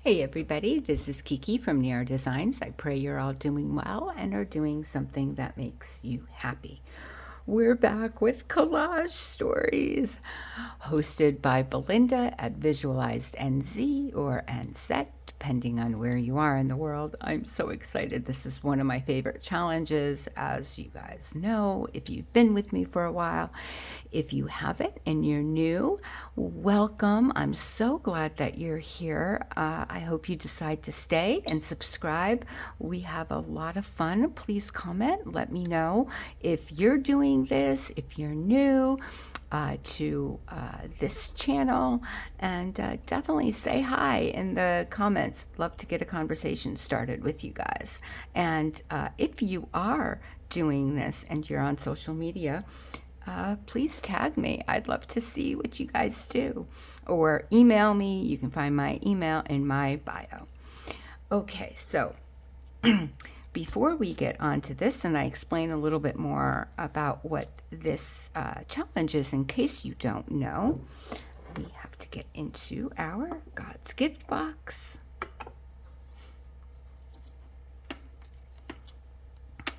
Hey everybody, this is Kiki from Near Designs. I pray you're all doing well and are doing something that makes you happy. We're back with collage stories, hosted by Belinda at Visualized NZ or NZ, depending on where you are in the world. I'm so excited. This is one of my favorite challenges, as you guys know, if you've been with me for a while. If you haven't and you're new, welcome. I'm so glad that you're here. I hope you decide to stay and subscribe. We have a lot of fun. Please comment. Let me know if you're doing this, if you're new to this channel, and definitely say hi in the comments. Love to get a conversation started with you guys. And if you are doing this and you're on social media, please tag me. I'd love to see what you guys do. Or email me. You can find my email in my bio. Okay, so before we get on to this and I explain a little bit more about what this challenge is, in case you don't know, we have to get into our God's Gift box.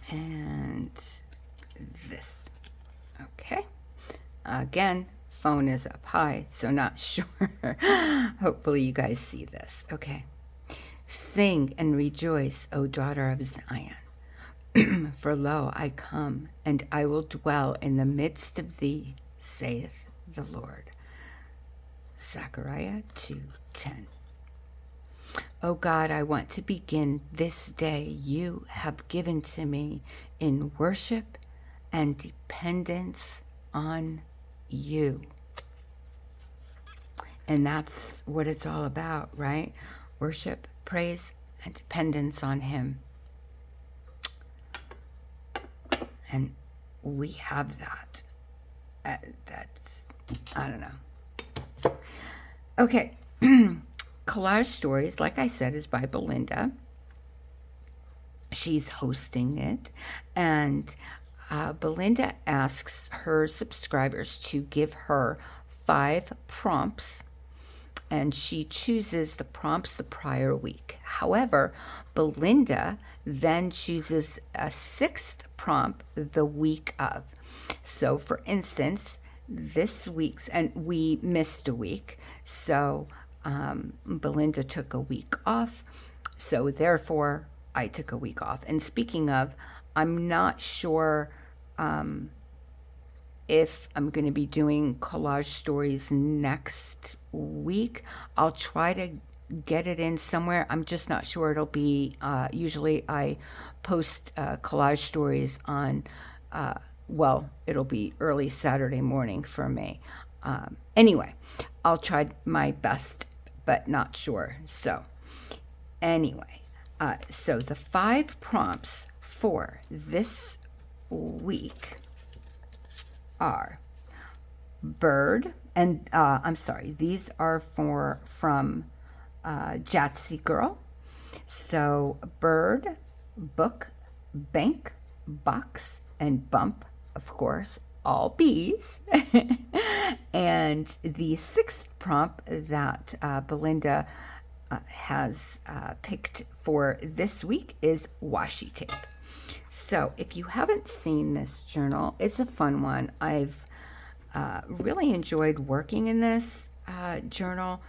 And this. Okay. Again, phone is up high, so not sure. Hopefully you guys see this. Okay. Sing and rejoice, O daughter of Zion. For lo, I come, and I will dwell in the midst of thee, saith the Lord. Zechariah 2:10. O God, I want to begin this day you have given to me in worship and dependence on you. And that's what it's all about, right? Worship, praise, and dependence on Him. And we have that. That's, I don't know. Okay. Collage Stories, like I said, is by Belinda. She's hosting it. And Belinda asks her subscribers to give her 5 prompts, and she chooses the prompts the prior week. However, Belinda then chooses a 6th prompt the week of. So, for instance, this week's, and we missed a week, so Belinda took a week off, so therefore I took a week off. And speaking of, I'm not sure if I'm going to be doing collage stories next week. I'll try to get it in somewhere. I'm just not sure it'll be, usually I post collage stories on, well, it'll be early Saturday morning for me. Anyway, I'll try my best, but not sure. So anyway, so the 5 prompts for this week are bird, and I'm sorry, these are from Jatsy Girl. So bird, book, bank, box, and bump, of course, all bees. And the 6th prompt that Belinda has picked for this week is washi tape. So if you haven't seen this journal, it's a fun one. I've really enjoyed working in this journal,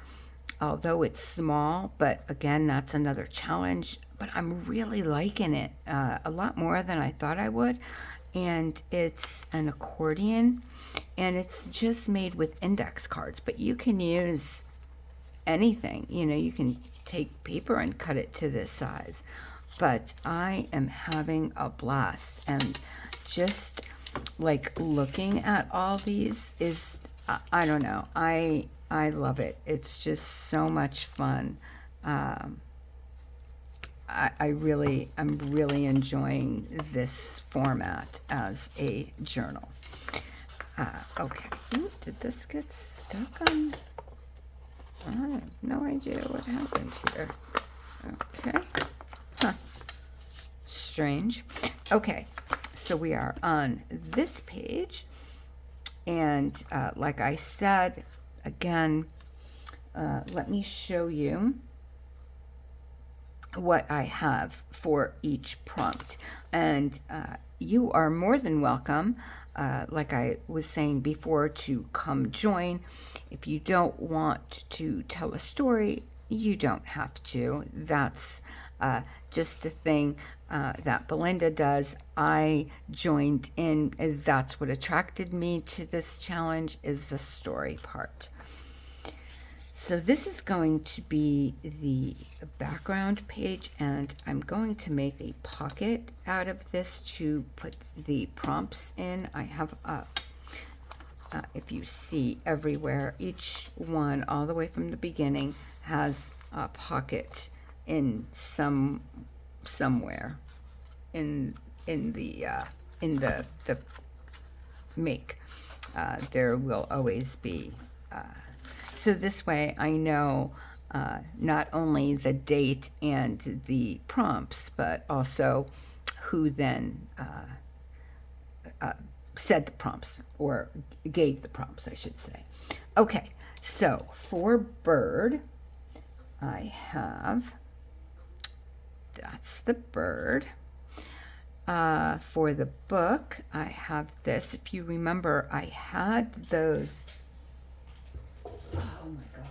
although it's small, but again, that's another challenge. But I'm really liking it a lot more than I thought I would. And it's an accordion, and it's just made with index cards, but you can use anything. You know, you can take paper and cut it to this size. But I am having a blast, and just like looking at all these is, I don't know, I love it. It's just so much fun. I'm really enjoying this format as a journal. Okay. Ooh, did this get stuck on? I have no idea what happened here. Okay. Huh. Strange. Okay. So we are on this page. And like I said, again, let me show you what I have for each prompt. And you are more than welcome, like I was saying before, to come join. If you don't want to tell a story, you don't have to. That's just a thing that Belinda does. I joined in. That's what attracted me to this challenge, is the story part. So this is going to be the background page, and I'm going to make a pocket out of this to put the prompts in. I have, if you see everywhere, each one all the way from the beginning has a pocket in somewhere in the make. There will always be. So this way I know not only the date and the prompts, but also who then said the prompts, or gave the prompts, I should say. Okay, so for bird, I have, that's the bird. For the book, I have this. If you remember, I had those. Oh my gosh.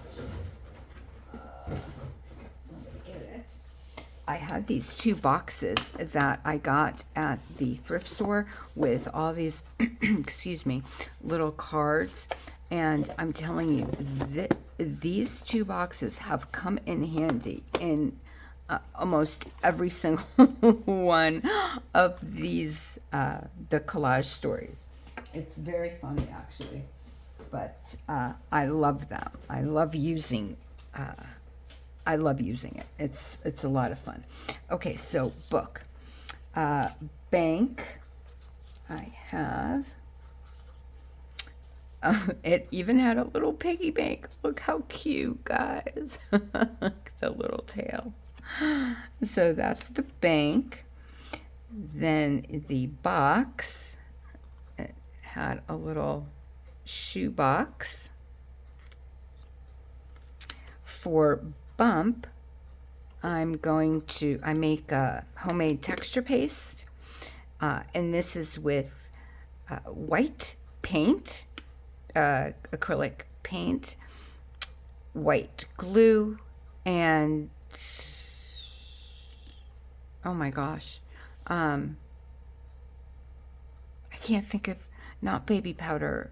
Let me get it. I had these 2 boxes that I got at the thrift store with all these, excuse me, little cards. And I'm telling you, these 2 boxes have come in handy in almost every single one of these, the collage stories. It's very funny, actually. But I love them. I love using it. It's a lot of fun. Okay, so book. Bank. I have. It even had a little piggy bank. Look how cute, guys. The little tail. So that's the bank. Then the box. It had a little shoebox. For bump, I make a homemade texture paste, and this is with white paint, acrylic paint, white glue, and oh my gosh, I can't think of, not baby powder.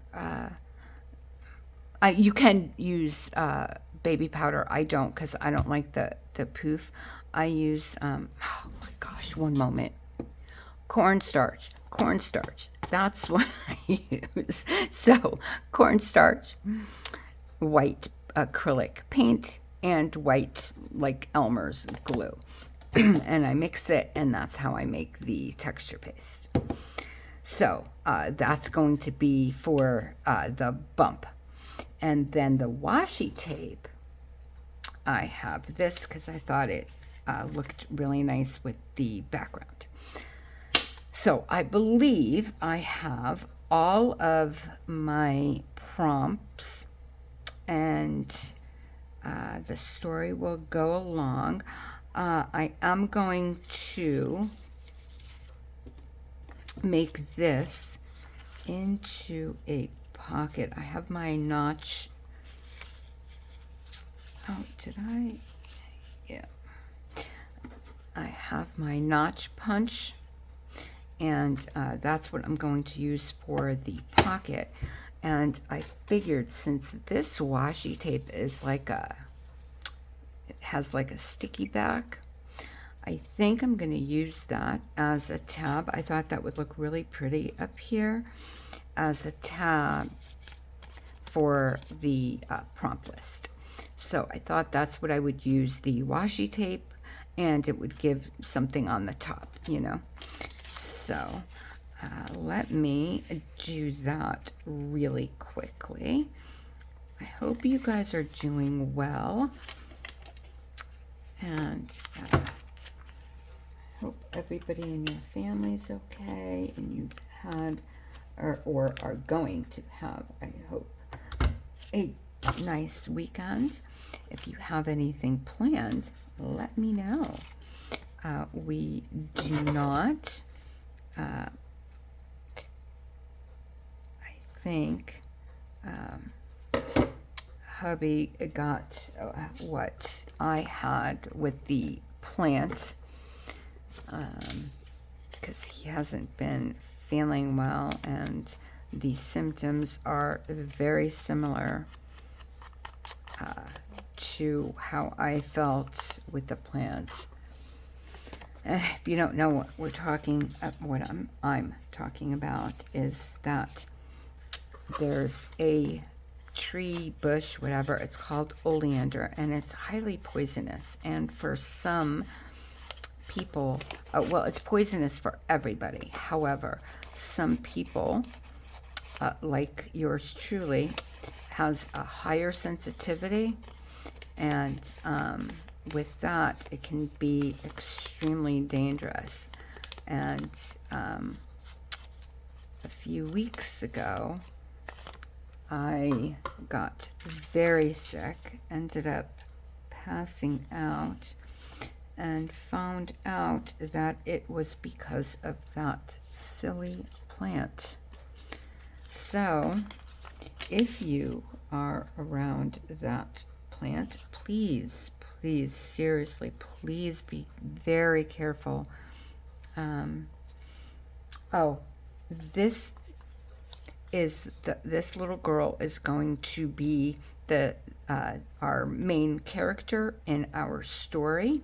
You can use baby powder. I don't, because I don't like the poof. I use, oh my gosh, one moment. Cornstarch. That's what I use. So, cornstarch, white acrylic paint, and white, like Elmer's glue. And I mix it, and that's how I make the texture paste. So that's going to be for the bump. And then the washi tape, I have this because I thought it looked really nice with the background. So I believe I have all of my prompts, and the story will go along. I am going to make this into a pocket. I have my notch. Oh, did I? Yeah. I have my notch punch, and that's what I'm going to use for the pocket. And I figured, since this washi tape is like it has like a sticky back, I think I'm going to use that as a tab. I thought that would look really pretty up here as a tab for the prompt list. So I thought that's what I would use the washi tape, and it would give something on the top, you know. So let me do that really quickly. I hope you guys are doing well, and hope everybody in your family's okay, and you've had or are going to have, I hope, a nice weekend. If you have anything planned, let me know. we do not. I think hubby got what I had with the plant, because he hasn't been feeling well, and the symptoms are very similar to how I felt with the plant. If you don't know what we're talking, what I'm talking about is that there's a tree, bush, whatever, it's called oleander, and it's highly poisonous. And for some people, well, it's poisonous for everybody. However, some people, like yours truly, has a higher sensitivity, and with that, it can be extremely dangerous. And a few weeks ago, I got very sick, ended up passing out, and found out that it was because of that silly plant. So, if you are around that plant, please, please, seriously, please be very careful. Oh, this this little girl is going to be the our main character in our story,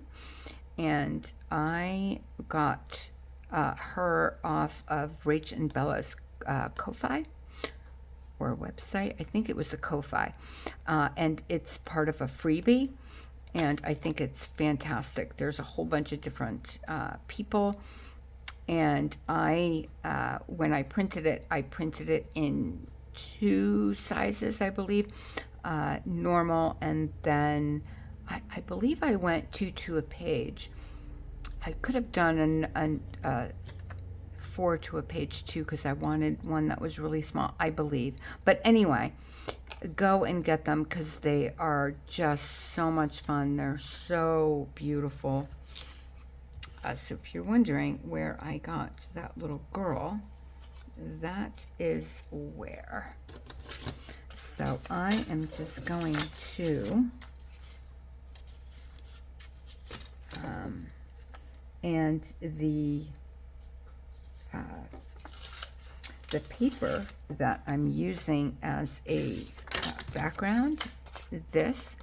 and I got her off of Rach and Bella's Ko-Fi or website. I think it was the Ko-Fi, and it's part of a freebie, and I think it's fantastic. There's a whole bunch of different people. And when I printed it in 2 sizes, I believe, normal, and then I believe I went 2 a page. I could have done 4 to a page too, because I wanted one that was really small, I believe. But anyway, go and get them, because they are just so much fun. They're so beautiful. So if you're wondering where I got that little girl, that is where. So I am just going to, and the paper that I'm using as a background, this,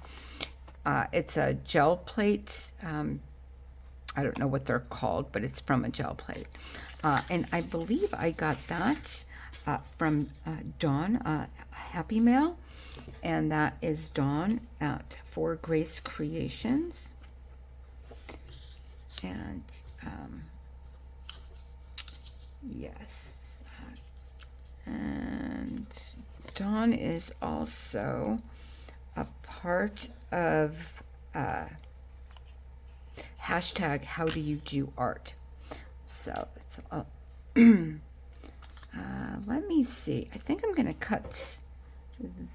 it's a gel plate. I don't know what they're called, but it's from a gel plate. And I believe I got that from Dawn, Happy Mail. And that is Dawn at For Grace Creations. And yes. And Dawn is also a part of hashtag How Do You Do Art. So it's let me see. I think I'm going to cut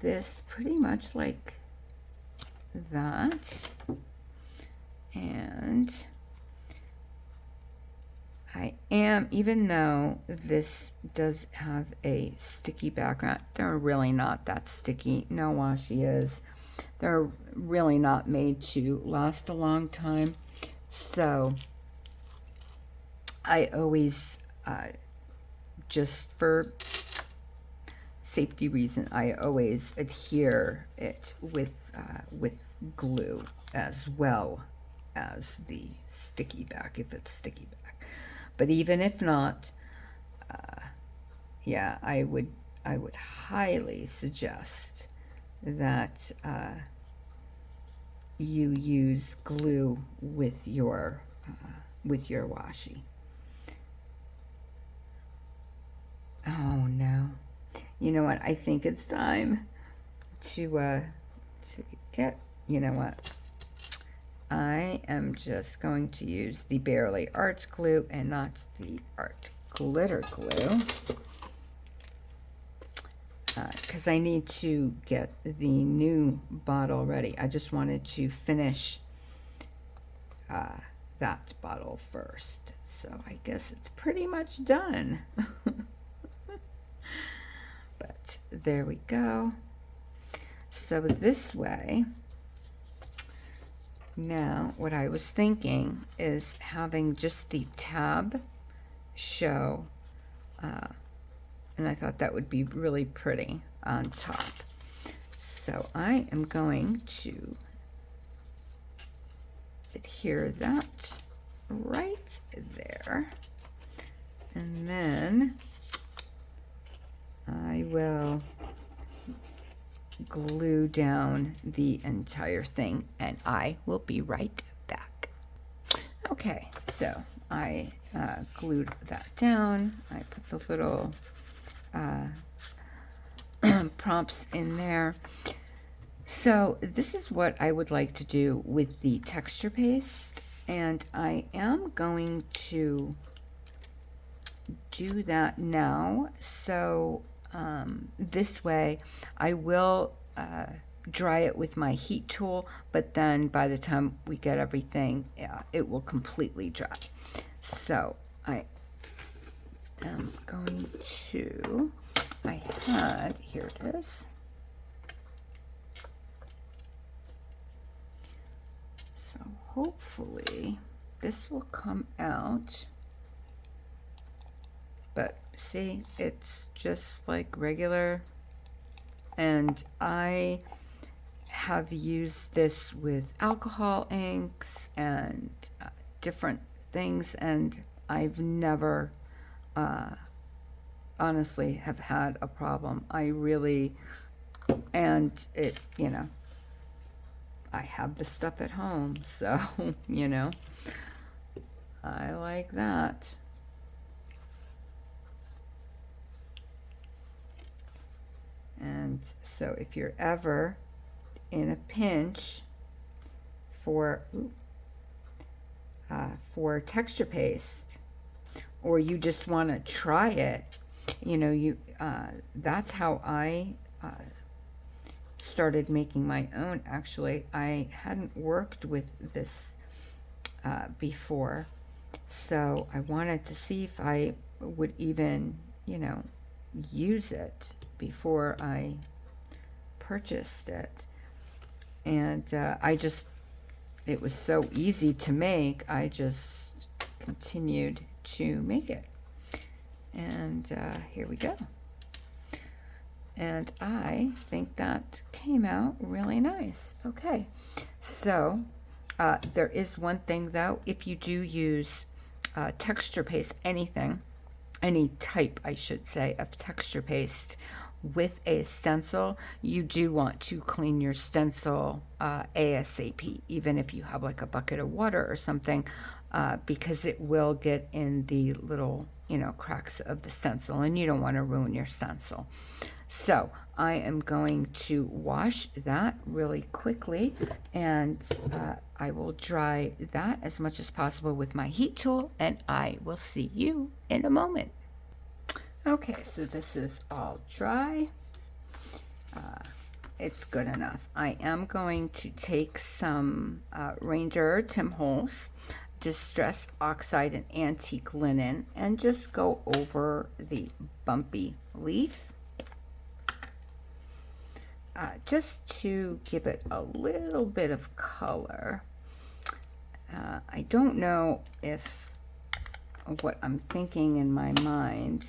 this pretty much like that. And I am, even though this does have a sticky background, they're really not that sticky. No washi is. They're really not made to last a long time. So I always, just for safety reason, I always adhere it with glue as well as the sticky back, if it's sticky back. But even if not, yeah, I would highly suggest that you use glue with your washi. Oh no! You know what? I think it's time to get. You know what? I am just going to use the Barely Art glue and not the Art Glitter glue, because I need to get the new bottle ready. I just wanted to finish that bottle first. So I guess it's pretty much done. But there we go. So this way, now what I was thinking is having just the tab show, and I thought that would be really pretty on top. So I am going to adhere that right there, and then I will glue down the entire thing, and I will be right back. Okay, so I glued that down. I put the little prompts in there. So this is what I would like to do with the texture paste, and I am going to do that now. So this way I will dry it with my heat tool, but then by the time we get everything, it will completely dry. So I am going to, here it is. So hopefully this will come out. But see, it's just like regular, and I have used this with alcohol inks and different things, and I've never honestly have had a problem. I really, and it, you know, I have the stuff at home, so you know, I like that. And so if you're ever in a pinch for texture paste, or you just want to try it, you know, that's how I started making my own. Actually, I hadn't worked with this before, so I wanted to see if I would even, you know, use it before I purchased it. And it was so easy to make, I just continued to make it. And here we go. And I think that came out really nice. Okay, so there is one thing though, if you do use texture paste, any type, I should say, of texture paste with a stencil, you do want to clean your stencil ASAP, even if you have like a bucket of water or something, because it will get in the little, you know, cracks of the stencil, and you don't want to ruin your stencil. So I am going to wash that really quickly, and I will dry that as much as possible with my heat tool, and I will see you in a moment. Okay, so this is all dry. It's good enough. I am going to take some Ranger Tim Holtz Distress Oxide and Antique Linen and just go over the bumpy leaf, just to give it a little bit of color. I don't know if what I'm thinking in my mind,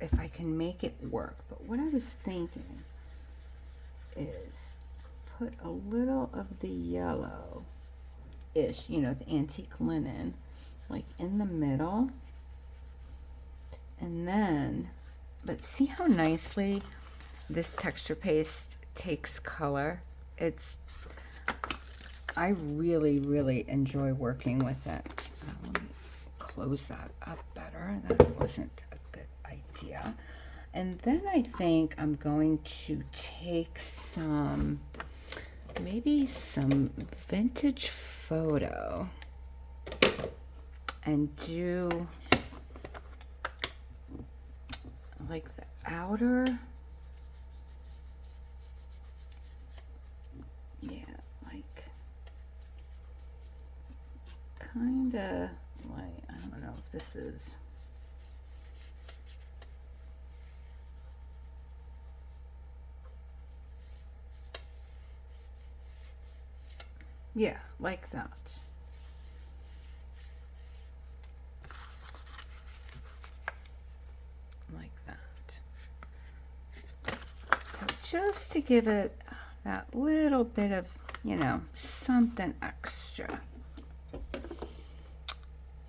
if I can make it work, but what I was thinking is put a little of the yellow-ish, you know, the antique linen, like in the middle, and then, but see how nicely this texture paste takes color. I really, really enjoy working with it. Let me close that up better. That wasn't a good idea. And then I think I'm going to take maybe some vintage photo and do like the outer, yeah, like like kind of like, I don't know if this is, yeah, like that. Like that. So just to give it that little bit of, you know, something extra.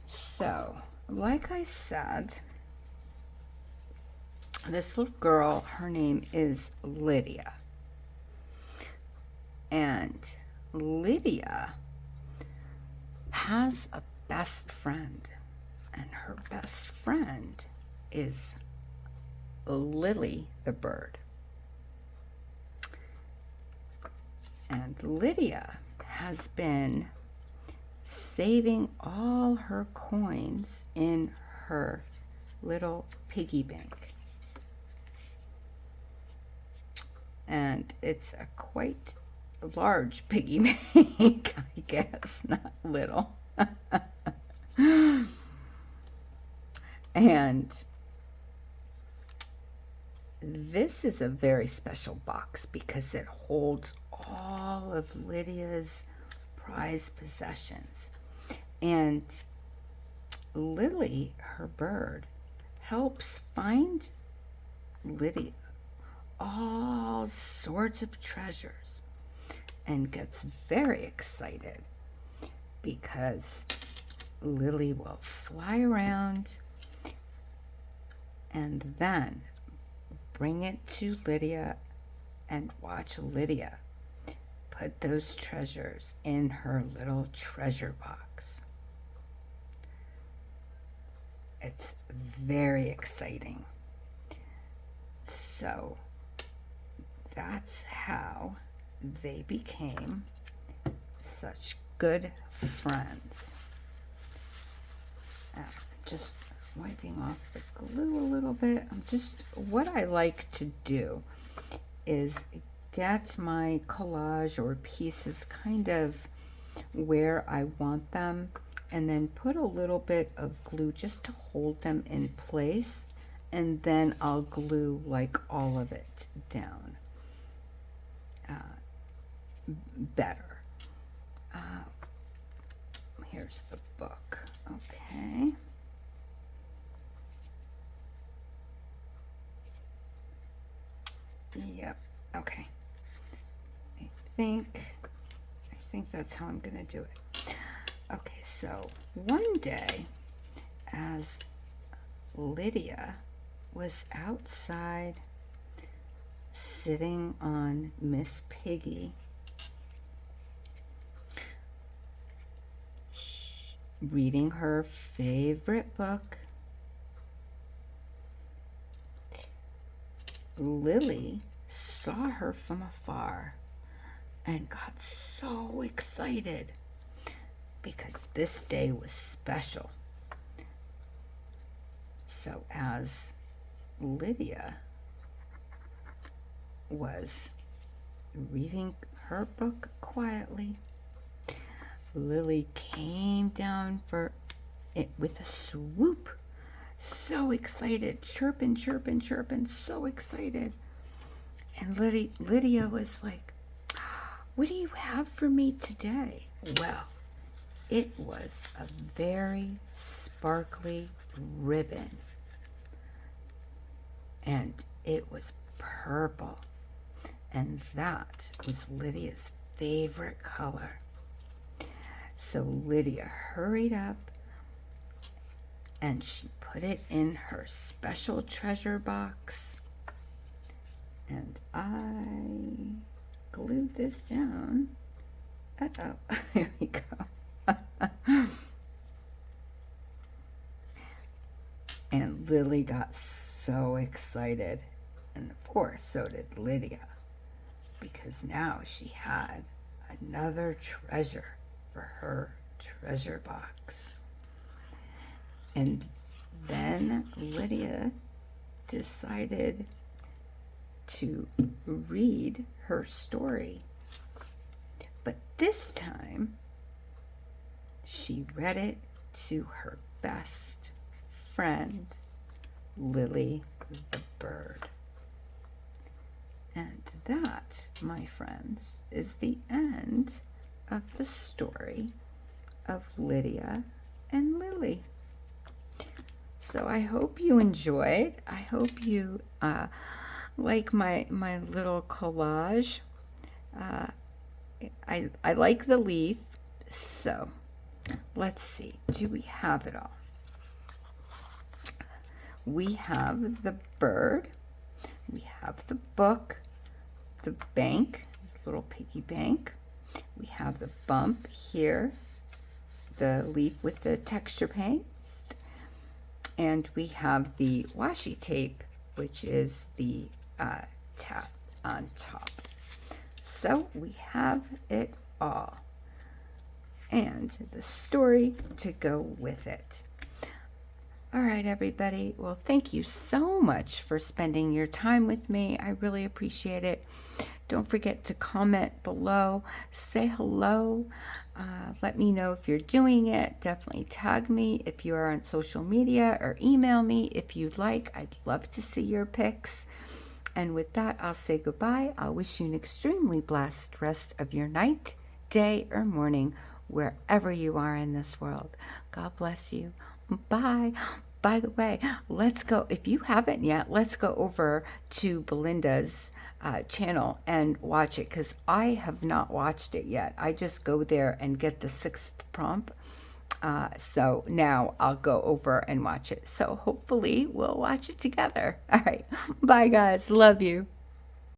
So, like I said, this little girl, her name is Lydia. And Lydia has a best friend. And her best friend is Lily the bird. And Lydia has been saving all her coins in her little piggy bank. And it's a quite large piggy bank, I guess, not little. And this is a very special box because it holds all of Lydia's prized possessions. And Lily, her bird, helps find Lydia all sorts of treasures and gets very excited because Lily will fly around and then bring it to Lydia and watch Lydia put those treasures in her little treasure box. It's very exciting. So that's how they became such good friends. Just wiping off the glue a little bit. What I like to do is get my collage or pieces kind of where I want them, and then put a little bit of glue just to hold them in place, and then I'll glue like all of it down better. Here's the book. Okay. Yep. Okay. I think that's how I'm gonna do it. Okay, so one day as Lydia was outside sitting on Miss Piggy, reading her favorite book, Lily saw her from afar and got so excited because this day was special. So as Lydia was reading her book quietly, Lily came down for it with a swoop. So excited, chirping, chirping, chirping, so excited. And Lydia was like, "What do you have for me today?" Well, it was a very sparkly ribbon. And it was purple. And that was Lydia's favorite color. So Lydia hurried up and she put it in her special treasure box. And I glued this down. Uh-oh, there we go. And Lily got so excited. And of course, so did Lydia, because now she had another treasure for her treasure box. And then Lydia decided to read her story. But this time, she read it to her best friend, Lily the bird. And that, my friends, is the end of the story of Lydia and Lily. So I hope you enjoyed. I hope you like my little collage. I like the leaf. So let's see. Do we have it all? We have the bird. We have the book, the bank, little piggy bank. We have the bump here, the leaf with the texture paste, and we have the washi tape, which is the tap on top. So we have it all, and the story to go with it. All right, everybody. Well, thank you so much for spending your time with me. I really appreciate it. Don't forget to comment below, say hello, let me know if you're doing it. Definitely tag me if you are on social media, or email me if you'd like. I'd love to see your pics. And with that, I'll say goodbye. I'll wish you an extremely blessed rest of your night, day, or morning, wherever you are in this world. God bless you. Bye. By the way, let's go, if you haven't yet, let's go over to Belinda's channel and watch it, because I have not watched it yet. I just go there and get the 6th prompt. So now I'll go over and watch it. So hopefully we'll watch it together. All right. Bye, guys. Love you.